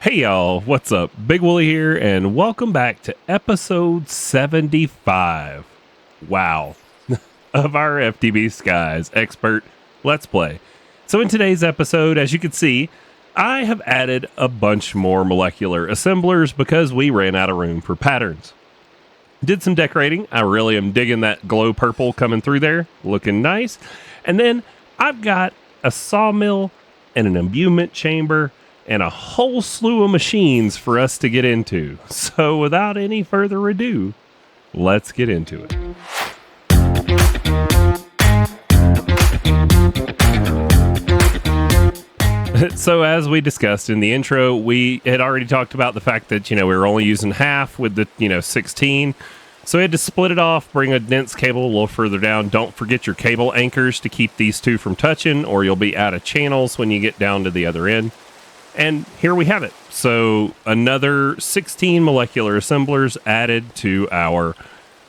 Hey y'all, what's up? Big Wooly here, and welcome back to episode 75. Wow. Of our FTB Skies Expert Let's Play. So in today's episode, as you can see, I have added a bunch more molecular assemblers because we ran out of room for patterns. Did some decorating. I really am digging that glow purple coming through there. Looking nice. And then I've got a sawmill and an imbuement chamber and a whole slew of machines for us to get into. So without any further ado, let's get into it. So as we discussed in the intro, we had already talked about the fact that, we were only using half with the, 16. So we had to split it off, bring a dense cable a little further down. Don't forget your cable anchors to keep these two from touching, or you'll be out of channels when you get down to the other end. And here we have it. So another 16 molecular assemblers added to our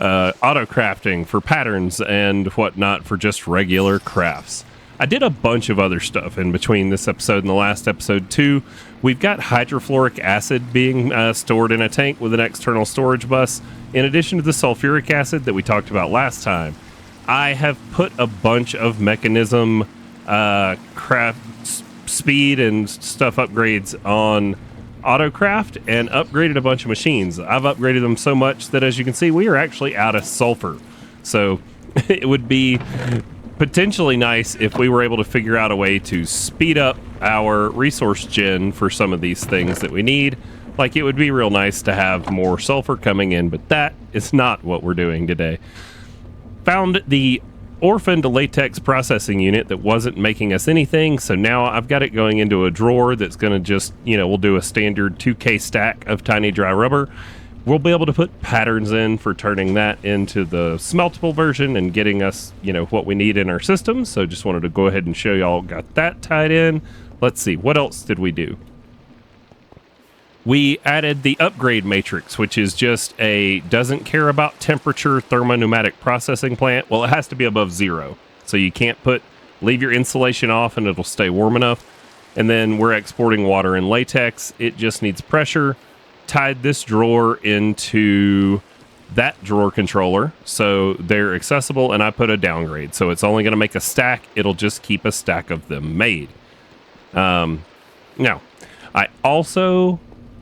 auto crafting for patterns and whatnot for just regular crafts. I did a bunch of other stuff in between this episode and the last episode too. We've got hydrofluoric acid being stored in a tank with an external storage bus, in addition to the sulfuric acid that we talked about last time. I have put a bunch of mechanism craft speed and stuff upgrades on AutoCraft and upgraded a bunch of machines. I've upgraded them so much that, as you can see, we are actually out of sulfur. So it would be potentially nice if we were able to figure out a way to speed up our resource gen for some of these things that we need. Like, it would be real nice to have more sulfur coming in, but that is not what we're doing today. Found the orphaned latex processing unit that wasn't making us anything, so now I've got it going into a drawer that's going to just, we'll do a standard 2K stack of tiny dry rubber. We'll be able to put patterns in for turning that into the smeltable version and getting us, what we need in our system. So just wanted to go ahead and show y'all got that tied in. Let's see, what else did we do? We added the upgrade matrix, which is just a doesn't care about temperature thermopneumatic processing plant. Well, it has to be above 0. So you can't leave your insulation off and it'll stay warm enough. And then we're exporting water in latex. It just needs pressure. Tied this drawer into that drawer controller, so they're accessible, and I put a downgrade. So it's only going to make a stack. It'll just keep a stack of them made. Now, I also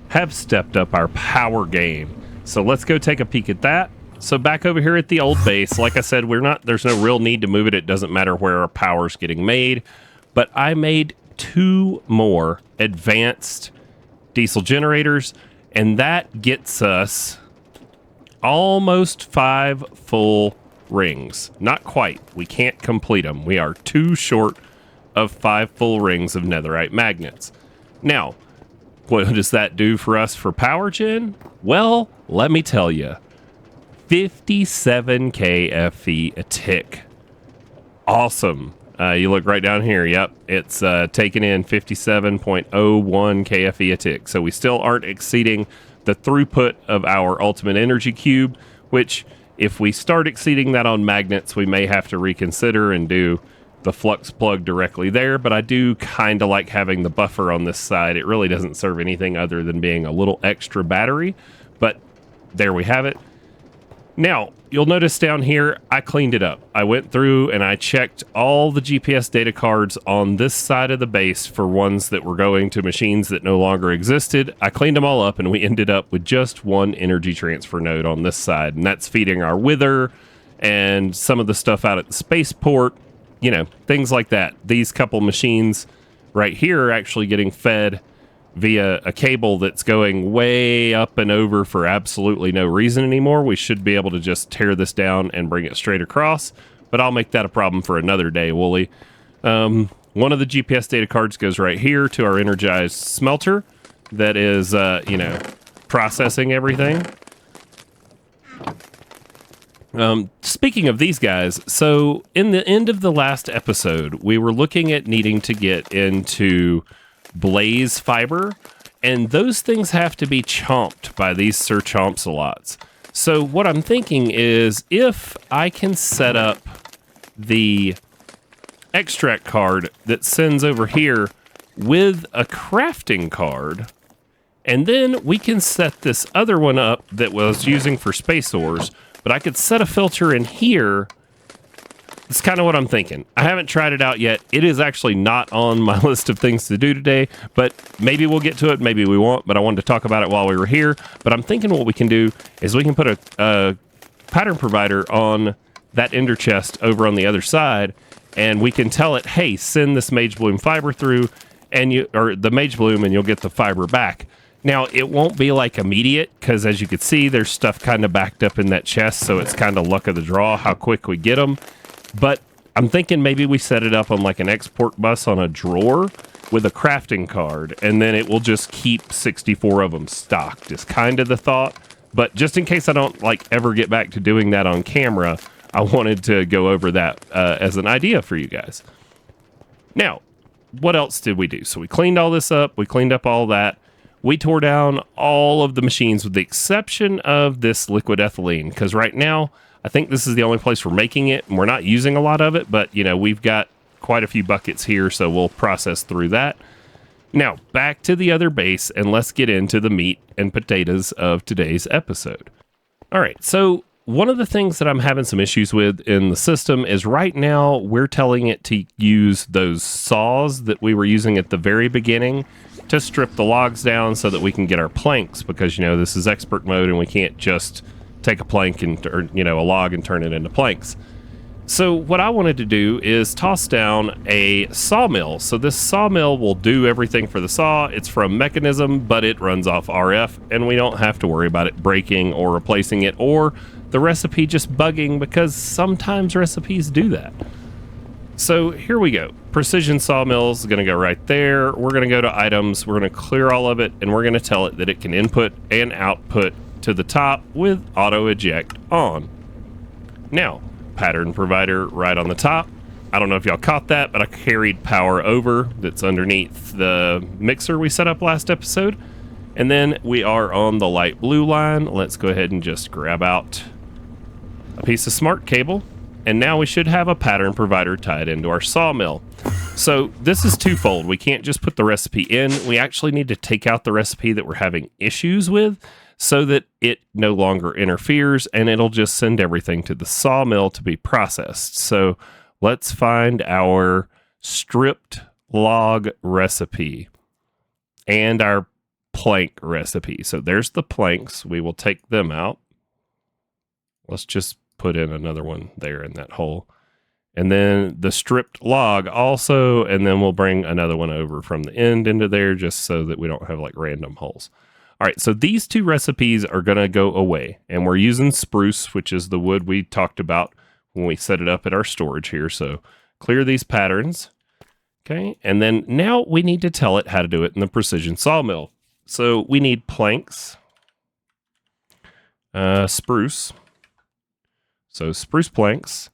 have stepped up our power game. So let's go take a peek at that. So back over here at the old base, like I said, there's no real need to move it. It doesn't matter where our power's getting made. But I made 2 more advanced diesel generators, and that gets us almost 5 full rings. Not quite. We can't complete them. We are 2 short of 5 full rings of netherite magnets. Now, what does that do for us for power gen? Well, let me tell you. 57 kFE a tick. Awesome. You look right down here. Yep, it's taking in 57.01 kFE a tick. So we still aren't exceeding the throughput of our ultimate energy cube, which if we start exceeding that on magnets, we may have to reconsider and do the flux plug directly there. But I do kind of like having the buffer on this side. It really doesn't serve anything other than being a little extra battery. But there we have it. Now, you'll notice down here, I cleaned it up. I went through and I checked all the GPS data cards on this side of the base for ones that were going to machines that no longer existed. I cleaned them all up and we ended up with just 1 energy transfer node on this side. And that's feeding our wither and some of the stuff out at the spaceport, things like that. These couple machines right here are actually getting fed via a cable that's going way up and over for absolutely no reason anymore. We should be able to just tear this down and bring it straight across, but I'll make that a problem for another day, Wooly. One of the GPS data cards goes right here to our energized smelter that is, processing everything. Speaking of these guys, so in the end of the last episode, we were looking at needing to get into blaze fiber, and those things have to be chomped by these Sir Chompsalots. So what I'm thinking is, if I can set up the extract card that sends over here with a crafting card, And then we can set this other one up that was using for space ores, but I could set a filter in here. It's kind of what I'm thinking. I haven't tried it out yet. It is actually not on my list of things to do today, but maybe we'll get to it. Maybe we won't, but I wanted to talk about it while we were here. But I'm thinking what we can do is we can put a pattern provider on that ender chest over on the other side, and we can tell it, hey, send this mage bloom fiber through, or the mage bloom, and you'll get the fiber back. Now, it won't be like immediate, because as you can see, there's stuff kind of backed up in that chest, so it's kind of luck of the draw how quick we get them. But I'm thinking maybe we set it up on like an export bus on a drawer with a crafting card, and then it will just keep 64 of them stocked, is kind of the thought. But just in case I don't like ever get back to doing that on camera, I wanted to go over that as an idea for you guys. Now, what else did we do? So we cleaned all this up. We cleaned up all that. We tore down all of the machines with the exception of this liquid ethylene, because right now, I think this is the only place we're making it, and we're not using a lot of it, but, you know, we've got quite a few buckets here, so we'll process through that. Now, back to the other base, and let's get into the meat and potatoes of today's episode. All right, so one of the things that I'm having some issues with in the system is right now we're telling it to use those saws that we were using at the very beginning to strip the logs down so that we can get our planks, because, you know, this is expert mode and we can't just take a plank or, you know, a log and turn it into planks. So what I wanted to do is toss down a sawmill. So this sawmill will do everything for the saw. It's from Mechanism, but it runs off RF, and we don't have to worry about it breaking or replacing it, or the recipe just bugging, because sometimes recipes do that. So here we go. Precision sawmills is going to go right there. We're going to go to items. We're going to clear all of it, and we're going to tell it that it can input and output to the top with auto eject on. Now, pattern provider right on the top. I don't know if y'all caught that, but I carried power over that's underneath the mixer we set up last episode. And then we are on the light blue line. Let's go ahead and just grab out a piece of smart cable. And now we should have a pattern provider tied into our sawmill. So this is twofold. We can't just put the recipe in. We actually need to take out the recipe that we're having issues with, so that it no longer interferes, and it'll just send everything to the sawmill to be processed. So let's find our stripped log recipe and our plank recipe. So there's the planks. We will take them out. Let's just put in another one there in that hole. And then the stripped log also, and then we'll bring another one over from the end into there just so that we don't have like random holes. All right, so these two recipes are going to go away, and we're using spruce, which is the wood we talked about when we set it up at our storage here. So clear these patterns, okay? And then now we need to tell it how to do it in the precision sawmill. So we need planks, spruce, so spruce planks,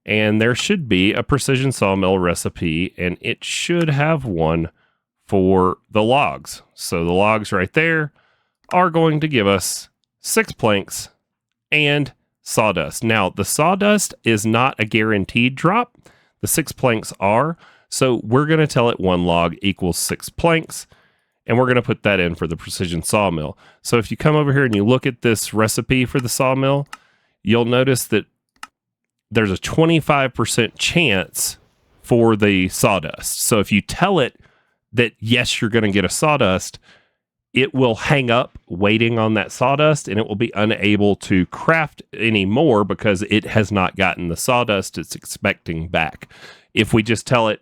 and there should be a precision sawmill recipe, and it should have one for the logs. So the logs right there are going to give us 6 planks and sawdust. Now, the sawdust is not a guaranteed drop. The 6 planks are. So we're going to tell it 1 log equals 6 planks, and we're going to put that in for the precision sawmill. So if you come over here and you look at this recipe for the sawmill, you'll notice that there's a 25% chance for the sawdust. So if you tell it that, yes, you're going to get a sawdust, it will hang up waiting on that sawdust, and it will be unable to craft anymore because it has not gotten the sawdust it's expecting back. If we just tell it,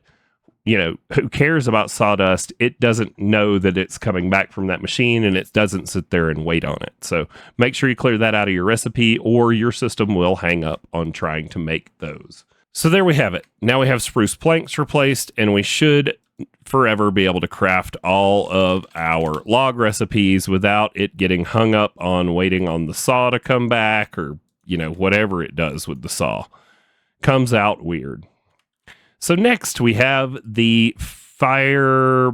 you know, who cares about sawdust, it doesn't know that it's coming back from that machine, and it doesn't sit there and wait on it. So make sure you clear that out of your recipe, or your system will hang up on trying to make those. So there we have it. Now we have spruce planks replaced, and we should forever be able to craft all of our log recipes without it getting hung up on waiting on the saw to come back, or, you know, whatever it does with the saw. Comes out weird. So next we have the blaze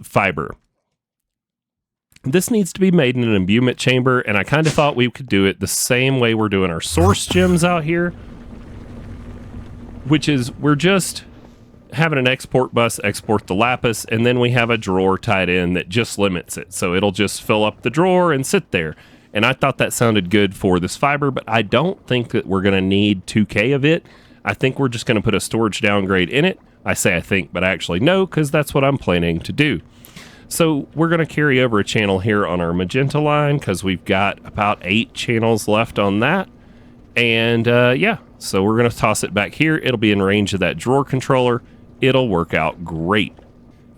fiber. This needs to be made in an imbuement chamber, and I kind of thought we could do it the same way we're doing our source gems out here. which is we're just having an export bus export the lapis, and then we have a drawer tied in that just limits it. So it'll just fill up the drawer and sit there. And I thought that sounded good for this fiber, but I don't think that we're going to need 2K of it. I think we're just going to put a storage downgrade in it. I say I think, but I actually know, because that's what I'm planning to do. So we're going to carry over a channel here on our magenta line, because we've got about 8 channels left on that. And yeah, so we're going to toss it back here. It'll be in range of that drawer controller. It'll work out great.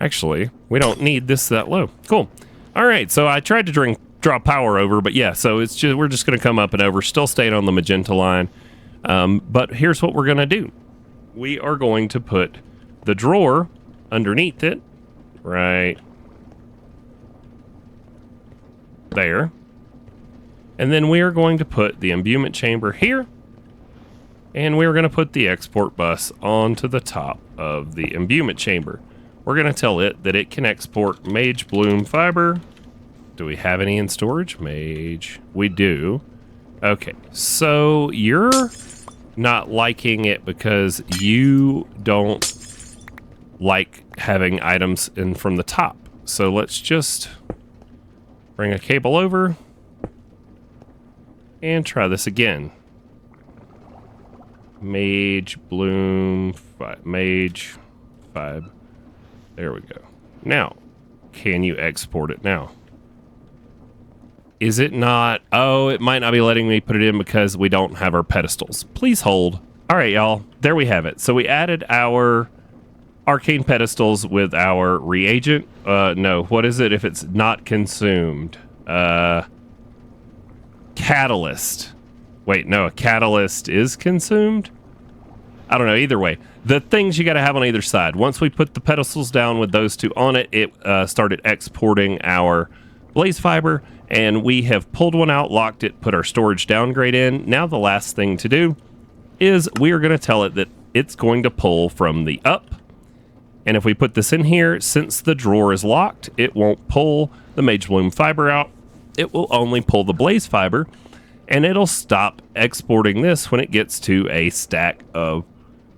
Actually, we don't need this that low. Cool. All right, so I tried to draw power over, but yeah, so it's just we're just going to come up and over, still staying on the magenta line. But here's what we're going to do. We are going to put the drawer underneath it, right there. And then we are going to put the imbuement chamber here. And we're going to put the export bus onto the top of the imbuement chamber. We're going to tell it that it can export Mage Bloom fiber. Do we have any in storage? Mage. We do. Okay, so you're not liking it because you don't like having items in from the top. So let's just bring a cable over and try this again. Mage Bloom Mage 5. There we go. Now, can you export it now? Is it not? Oh, it might not be letting me put it in because we don't have our pedestals. Please hold. All right, y'all. There we have it. So we added our arcane pedestals with our reagent. No, what is it if it's not consumed? Catalyst. Wait, no, a catalyst is consumed? I don't know, either way. The things you got to have on either side. Once we put the pedestals down with those two on it, it started exporting our blaze fiber, and we have pulled one out, locked it, put our storage downgrade in. Now the last thing to do is we are going to tell it that it's going to pull from the up. And if we put this in here, since the drawer is locked, it won't pull the Mage Bloom fiber out. It will only pull the blaze fiber. And it'll stop exporting this when it gets to a stack of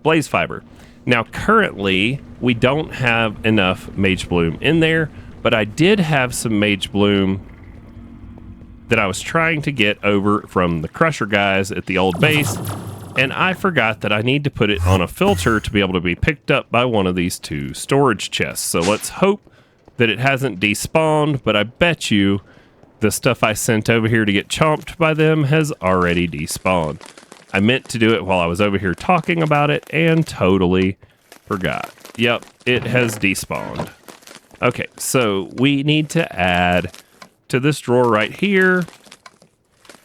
blaze fiber. Now, currently, we don't have enough Mage Bloom in there, but I did have some Mage Bloom that I was trying to get over from the Crusher guys at the old base, and I forgot that I need to put it on a filter to be able to be picked up by one of these 2 storage chests. So let's hope that it hasn't despawned, but I bet you the stuff I sent over here to get chomped by them has already despawned. I meant to do it while I was over here talking about it and totally forgot. Yep, it has despawned. Okay, so we need to add to this drawer right here,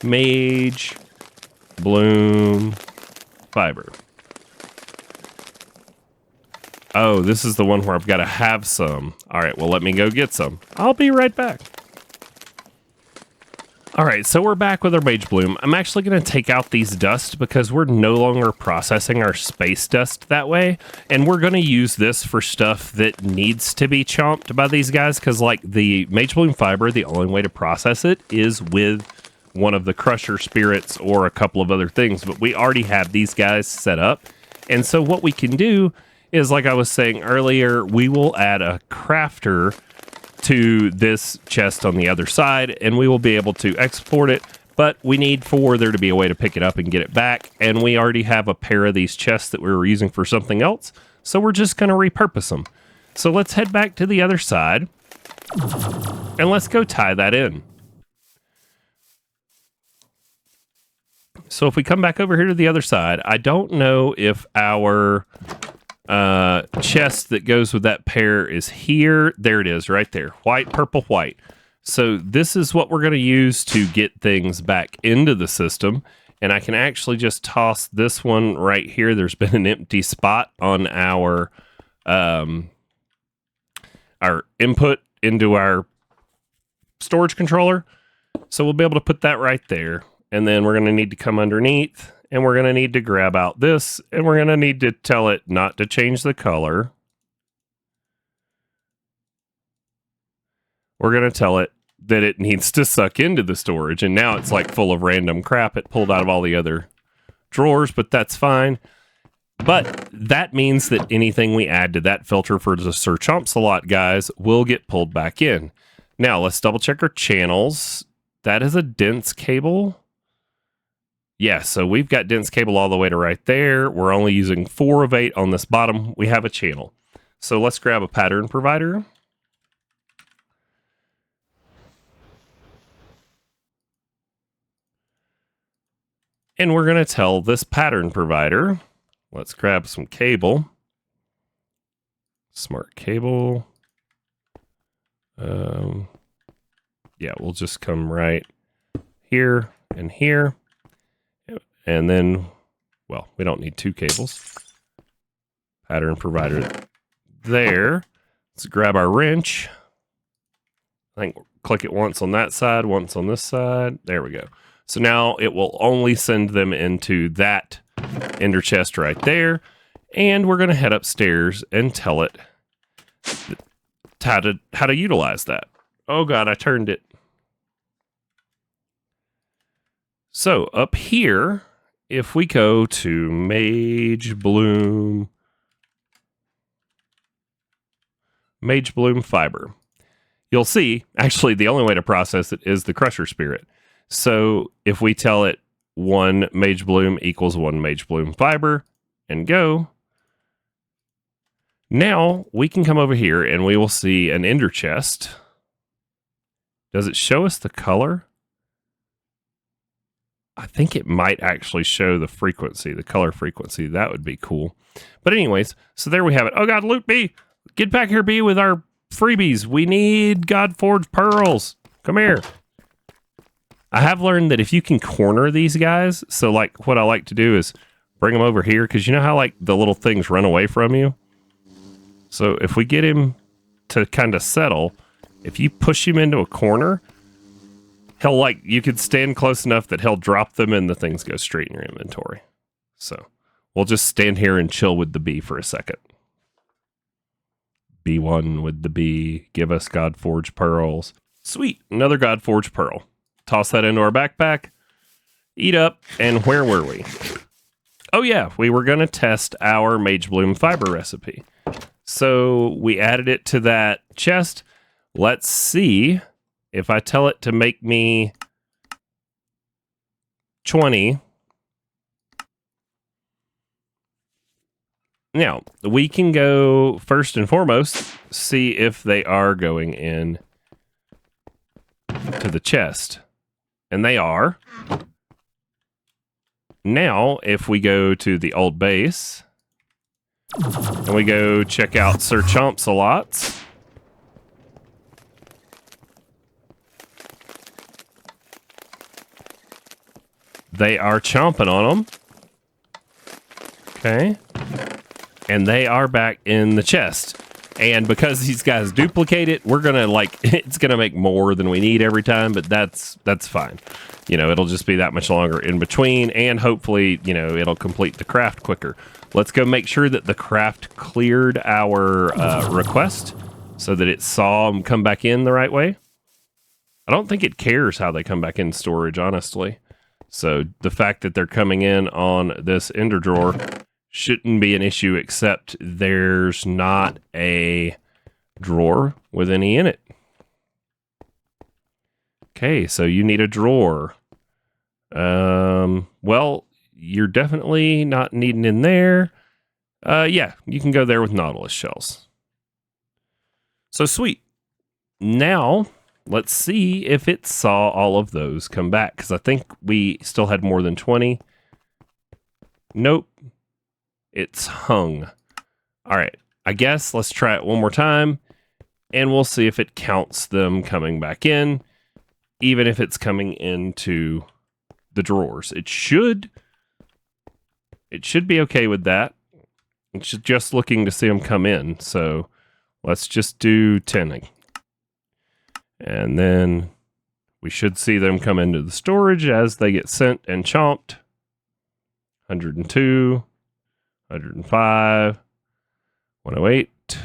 Mage Bloom fiber. Oh, this is the one where I've got to have some. All right, well, let me go get some. I'll be right back. All right, so we're back with our Mage Bloom. I'm actually going to take out these dust because we're no longer processing our space dust that way. And we're going to use this for stuff that needs to be chomped by these guys, because like the Mage Bloom fiber, the only way to process it is with one of the Crusher spirits or a couple of other things. But we already have these guys set up. And so what we can do is, like I was saying earlier, we will add a crafter to this chest on the other side, and we will be able to export it, but we need for there to be a way to pick it up and get it back, and we already have a pair of these chests that we were using for something else, so we're just going to repurpose them. So let's head back to the other side, and let's go tie that in. So if we come back over here to the other side, I don't know if our chest that goes with that pair is here. There it is, right there. White, purple, white. So this is what we're going to use to get things back into the system. And I can actually just toss this one right here. There's been an empty spot on our input into our storage controller. So we'll be able to put that right there. And then we're going to need to come underneath, and we're going to need to grab out this, and we're going to need to tell it not to change the color. We're going to tell it that it needs to suck into the storage, and now it's like full of random crap it pulled out of all the other drawers, but that's fine. But that means that anything we add to that filter for the Sir Chomp-a-Lot guys will get pulled back in. Now, let's double check our channels. That is a dense cable. Yeah, so we've got dense cable all the way to right there. We're only using 4 of 8 on this bottom. We have a channel. So let's grab a pattern provider. And we're going to tell this pattern provider, let's grab some cable. Smart cable. Yeah, we'll just come right here and here. And then, well, we don't need 2 cables. Pattern provider there. Let's grab our wrench. I think click it once on that side, once on this side. There we go. So now it will only send them into that ender chest right there. And we're going to head upstairs and tell it how to utilize that. Oh God, I turned it. So up here, if we go to Mage Bloom Fiber, you'll see, actually, the only way to process it is the Crusher Spirit. So if we tell it 1 Mage Bloom equals 1 Mage Bloom Fiber and go, now we can come over here and we will see an ender chest. Does it show us the color? I think it might actually show the frequency, the color frequency. That would be cool. But anyways, so there we have it. Oh God, Luke B, get back here, B, with our freebies. We need Godforged pearls. Come here. I have learned that if you can corner these guys, so like what I like to do is bring them over here, because you know how like the little things run away from you? So if we get him to kind of settle, if you push him into a corner, he'll like, you could stand close enough that he'll drop them and the things go straight in your inventory. So we'll just stand here and chill with the bee for a second. B1 with the bee, give us Godforged pearls. Sweet, another Godforged pearl. Toss that into our backpack, eat up, and where were we? Oh yeah, we were going to test our Mage Bloom fiber recipe. So we added it to that chest. Let's see if I tell it to make me 20. Now, we can go first and foremost, see if they are going in to the chest. And they are. Now, if we go to the old base and we go check out Sir Chomp-a-Lot's, they are chomping on them. Okay. And they are back in the chest. And because these guys duplicate it, we're going to like, it's going to make more than we need every time, but that's fine. You know, it'll just be that much longer in between, and hopefully, you know, it'll complete the craft quicker. Let's go make sure that the craft cleared our request so that it saw them come back in the right way. I don't think it cares how they come back in storage, honestly. So the fact that they're coming in on this ender drawer shouldn't be an issue, except there's not a drawer with any in it. Okay, so you need a drawer. Well, you're definitely not needing in there. Yeah, you can go there with Nautilus shells. So sweet. Now, let's see if it saw all of those come back, because I think we still had more than 20. Nope. It's hung. All right, I guess let's try it one more time, and we'll see if it counts them coming back in, even if it's coming into the drawers. It should be okay with that. It's just looking to see them come in, so let's just do 10. And then we should see them come into the storage as they get sent and chomped. 102, 105, 108.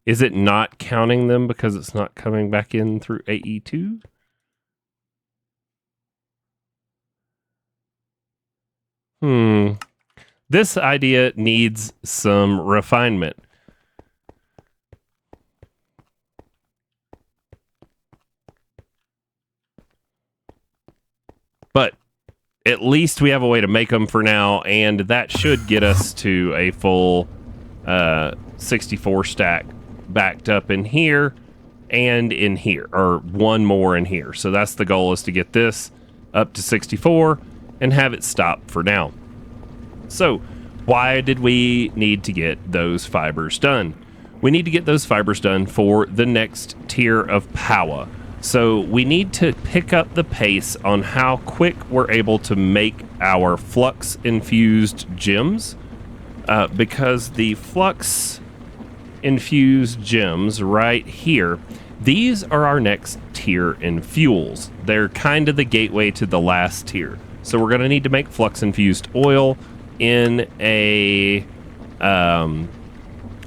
Is it not counting them because it's not coming back in through AE2? This idea needs some refinement. But at least we have a way to make them for now, and that should get us to a full 64 stack backed up in here and in here, or one more in here. So that's the goal, is to get this up to 64 and have it stop for now. So why did we need to get those fibers done? We need to get those fibers done for the next tier of power. So we need to pick up the pace on how quick we're able to make our flux infused gems, because the flux infused gems right here, these are our next tier in fuels. They're kind of the gateway to the last tier. So we're going to need to make flux infused oil in a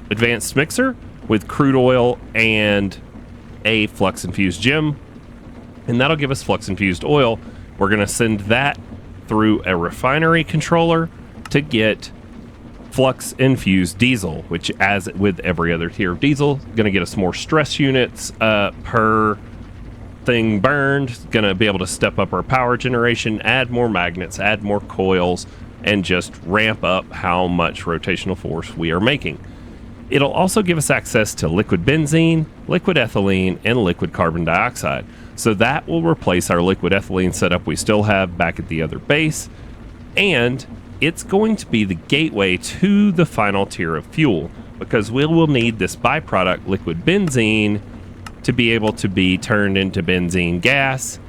advanced mixer with crude oil and a flux infused gem, and that'll give us flux infused oil. We're going to send that through a refinery controller to get flux infused diesel, which, as with every other tier of diesel, going to get us more stress units per thing burned, going to be able to step up our power generation, add more magnets, add more coils, and just ramp up how much rotational force we are making. It'll also give us access to liquid benzene, liquid ethylene, and liquid carbon dioxide. So that will replace our liquid ethylene setup we still have back at the other base. And it's going to be the gateway to the final tier of fuel, because we will need this byproduct, liquid benzene, to be able to be turned into benzene gas.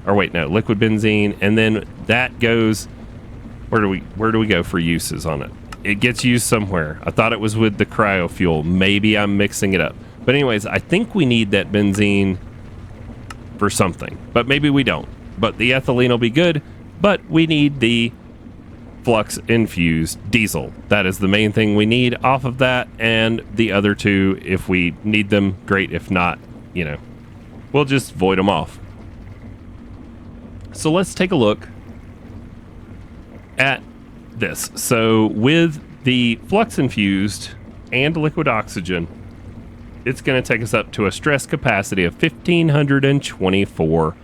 Or wait, no, liquid benzene. And then that goes... Where do we go for uses on it? It gets used somewhere. I thought it was with the cryofuel. Maybe I'm mixing it up. But anyways, I think we need that benzene for something. But maybe we don't. But the ethylene will be good. But we need the flux-infused diesel. That is the main thing we need off of that. And the other two, if we need them, great. If not, we'll just void them off. So let's take a look at this. So with the flux infused and liquid oxygen, it's going to take us up to a stress capacity of 1524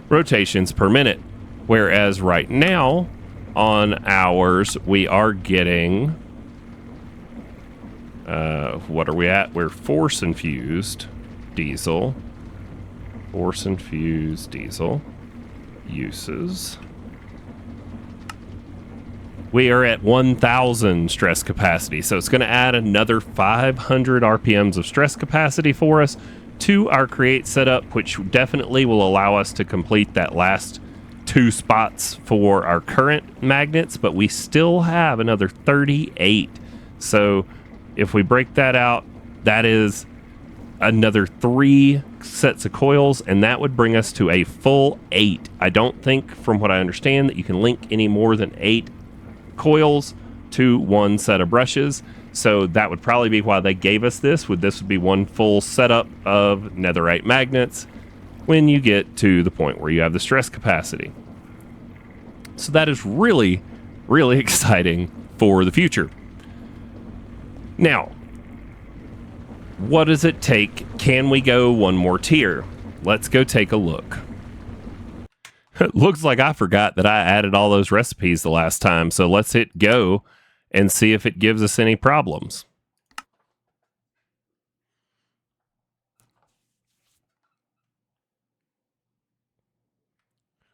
rotations per minute, whereas right now on ours we are getting what are we at? We're force infused diesel uses. We are at 1,000 stress capacity, so it's going to add another 500 RPMs of stress capacity for us to our create setup, which definitely will allow us to complete that last 2 spots for our current magnets, but we still have another 38. So if we break that out, that is another 3 sets of coils, and that would bring us to a full 8. I don't think, from what I understand, that you can link any more than 8 coils to one set of brushes, so that would probably be why they gave us this. This would be one full setup of netherite magnets when you get to the point where you have the stress capacity. So that is really, really exciting for the future. Now, what does it take? Can we go one more tier? Let's go take a look. It looks like I forgot that I added all those recipes the last time, so let's hit go and see if it gives us any problems.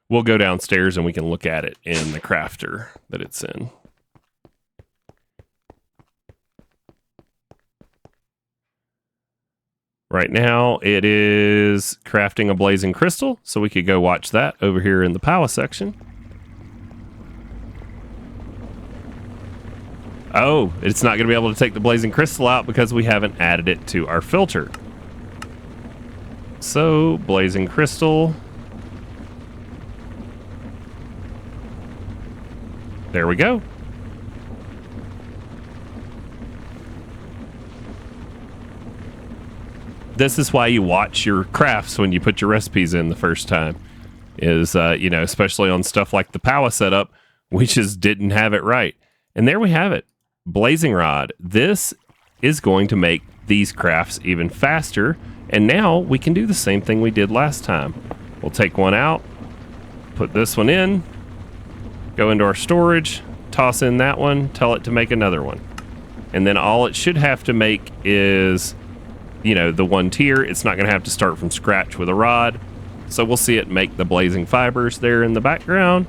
We'll go downstairs and we can look at it in the crafter that it's in. Right now, it is crafting a blazing crystal, so we could go watch that over here in the power section. Oh, it's not going to be able to take the blazing crystal out because we haven't added it to our filter. So, blazing crystal. There we go. this is why you watch your crafts when you put your recipes in the first time. Is, you know, especially on stuff like the Powa setup, we just didn't have it right. And there we have it. Blazing rod. This is going to make these crafts even faster. And now we can do the same thing we did last time. We'll take one out, put this one in, go into our storage, toss in that one, tell it to make another one. And then all it should have to make is, you know, the one tier. It's not going to have to start from scratch with a rod. So we'll see it make the blazing fibers there in the background.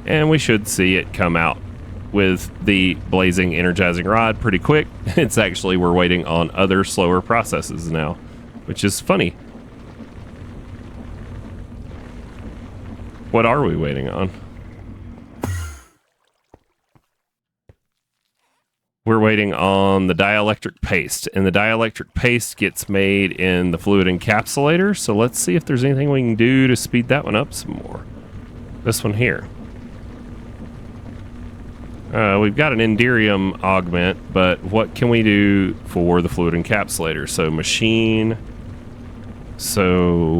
And we should see it come out with the blazing energizing rod pretty quick. It's actually, we're waiting on other slower processes now, which is funny. What are we waiting on? We're waiting on the dielectric paste, and the dielectric paste gets made in the fluid encapsulator. So let's see if there's anything we can do to speed that one up some more. This one here. We've got an Enderium augment, but what can we do for the fluid encapsulator? So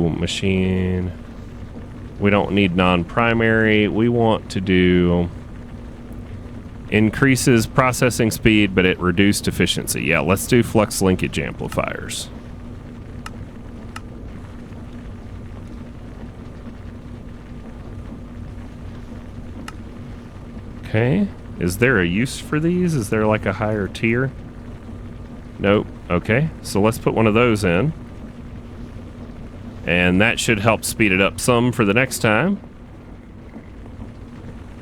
machine. We don't need non-primary. We want to do increases processing speed, but it reduced efficiency. Yeah, let's do flux linkage amplifiers. Okay. Is there a use for these? Is there like a higher tier? Nope. Okay. So let's put one of those in. And that should help speed it up some for the next time.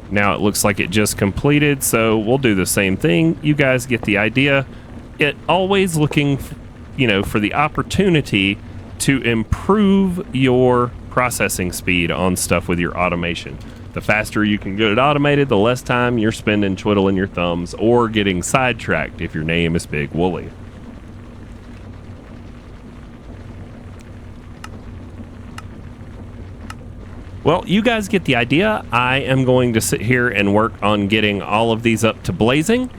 Now it looks like it just completed, so we'll do the same thing. You guys get the idea. It always looking, you know, for the opportunity to improve your processing speed on stuff with your automation. The faster you can get it automated, the less time you're spending twiddling your thumbs or getting sidetracked if your name is Big Wooly. Well, you guys get the idea. I am going to sit here and work on getting all of these up to blazing.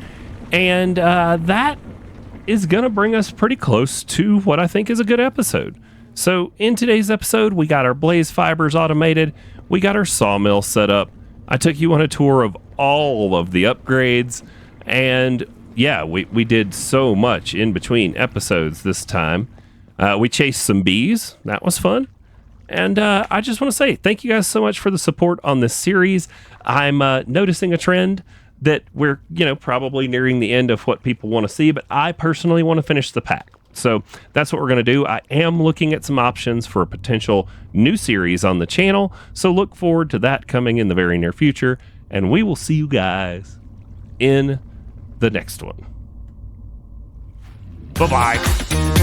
And that is going to bring us pretty close to what I think is a good episode. So in today's episode, we got our blaze fibers automated. We got our sawmill set up. I took you on a tour of all of the upgrades. And yeah, we did so much in between episodes this time. We chased some bees. That was fun. And I just want to say thank you guys so much for the support on this series. I'm noticing a trend that we're, you know, probably nearing the end of what people want to see, but I personally want to finish the pack. So that's what we're going to do. I am looking at some options for a potential new series on the channel. So look forward to that coming in the very near future. And we will see you guys in the next one. Bye-bye.